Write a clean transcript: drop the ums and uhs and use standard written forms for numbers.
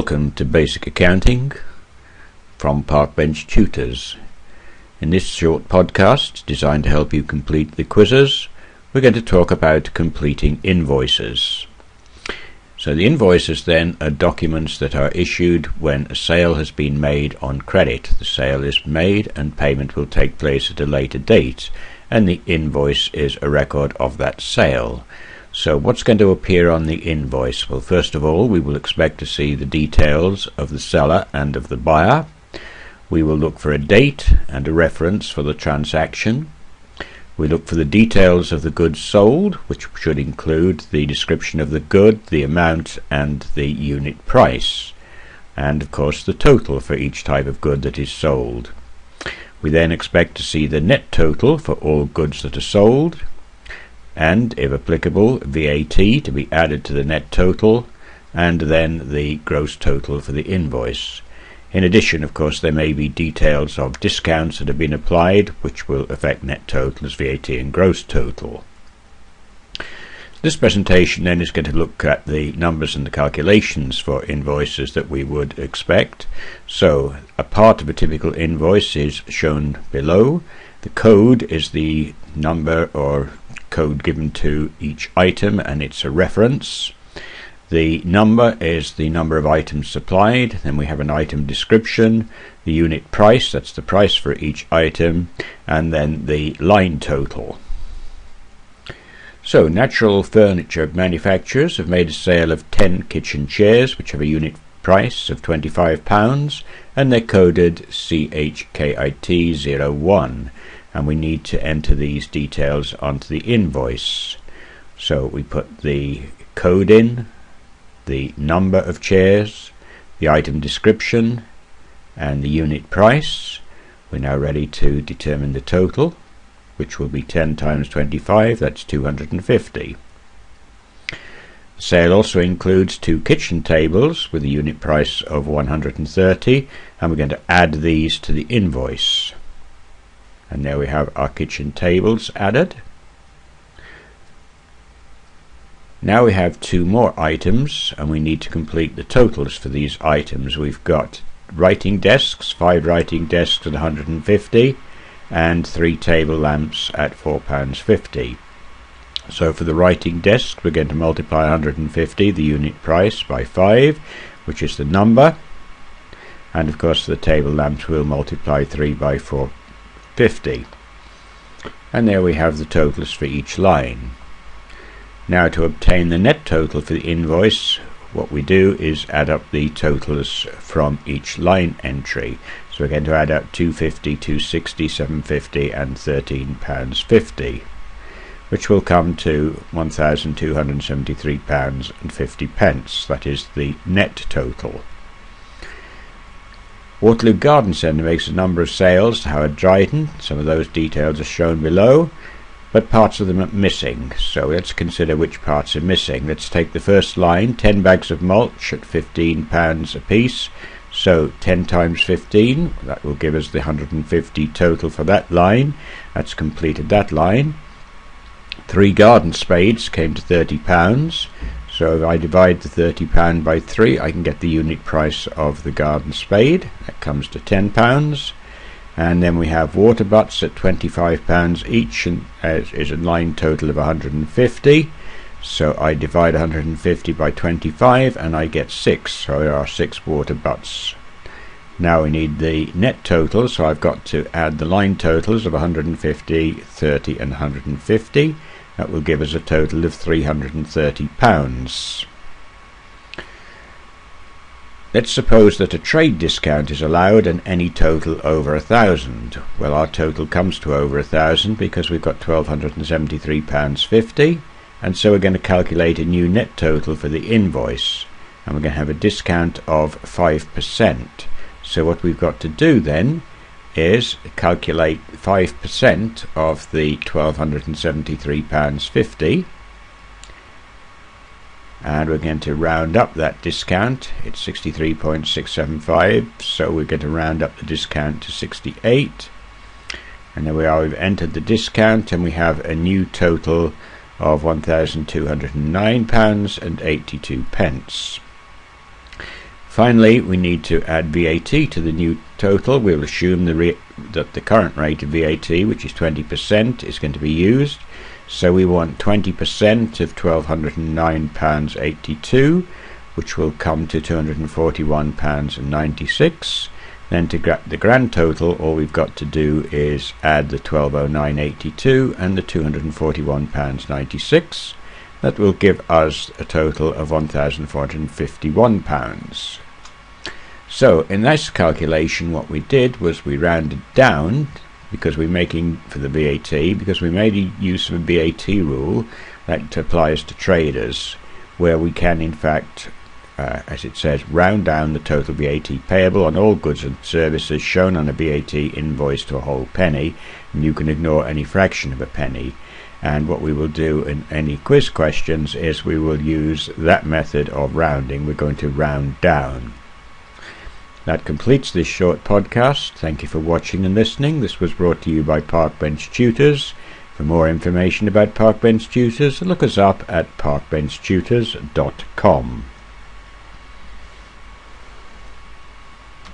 Welcome to Basic Accounting from Parkbench Tutors. In this short podcast, designed to help you complete the quizzes, we're going to talk about completing invoices. So the invoices then are documents that are issued when a sale has been made on credit. The sale is made and payment will take place at a later date, and the invoice is a record of that sale. So what's going to appear on the invoice? Well, first of all, we will expect to see the details of the seller and of the buyer. We will look for a date and a reference for the transaction. We look for the details of the goods sold, which should include the description of the good, the amount, and the unit price, and of course the total for each type of good that is sold. We then expect to see the net total for all goods that are sold, and, if applicable, VAT to be added to the net total, and then the gross total for the invoice. In addition, of course, there may be details of discounts that have been applied, which will affect net totals, VAT and gross total. This presentation then is going to look at the numbers and the calculations for invoices that we would expect. So, a part of a typical invoice is shown below. The code is the number or code given to each item, and it's a reference. The number is the number of items supplied. Then we have an item description, the unit price, that's the price for each item, and then the line total. So Natural Furniture Manufacturers have made a sale of 10 kitchen chairs which have a unit price of £25, and they're coded CHKIT01. And we need to enter these details onto the invoice. So we put the code in, the number of chairs, the item description, and the unit price. We're now ready to determine the total, which will be 10 times 25, that's 250. The sale also includes 2 kitchen tables with a unit price of 130, and we're going to add these to the invoice. And there we have our kitchen tables added. Now we have 2 more items, and we need to complete the totals for these items. We've got writing desks, 5 writing desks at 150, and 3 table lamps at £4.50. So for the writing desk, we're going to multiply 150, the unit price, by 5, which is the number. And of course the table lamps will multiply 3 by 450. And there we have the totals for each line. Now to obtain the net total for the invoice, what we do is add up the totals from each line entry. So we're going to add up 250, 260, 750 and £13.50, which will come to £1,273.50. That is the net total. Waterloo Garden Centre makes a number of sales to Howard Dryden. Some of those details are shown below, but parts of them are missing. So let's consider which parts are missing. Let's take the first line, 10 bags of mulch at £15 a piece. So 10 times 15, that will give us the 150 total for that line. That's completed that line. 3 garden spades came to £30. So if I divide the £30 by 3, I can get the unit price of the garden spade. That comes to £10. And then we have water butts at £25 each, and is a line total of 150. So I divide 150 by 25 and I get 6. So there are 6 water butts. Now we need the net total, so I've got to add the line totals of 150, 30 and 150. That will give us a total of £330. Let's suppose that a trade discount is allowed and any total over 1,000. Well, our total comes to over 1,000 because we've got £1,273.50, and so we're going to calculate a new net total for the invoice, and we're going to have a discount of 5%. So what we've got to do then is calculate 5% of the £1,273.50, and we're going to round up that discount. It's 63.675, so we're going to round up the discount to 68, and there we are. We've entered the discount and we have a new total of £1,209.82. Finally, we need to add VAT to the new total. We'll assume that the current rate of VAT, which is 20%, is going to be used. So we want 20% of £1,209.82, which will come to £241.96. Then to get the grand total, all we've got to do is add the £1,209.82 and the £241.96. That will give us a total of £1,451. So in this calculation, what we did was we rounded down, because we're making for the VAT, because we made use of a VAT rule that applies to traders, where we can in fact, as it says, round down the total VAT payable on all goods and services shown on a VAT invoice to a whole penny, and you can ignore any fraction of a penny. And what we will do in any quiz questions is we will use that method of rounding. We're going to round down. That completes this short podcast. Thank you for watching and listening. This was brought to you by Parkbench Tutors. For more information about Parkbench Tutors, look us up at parkbenchtutors.com.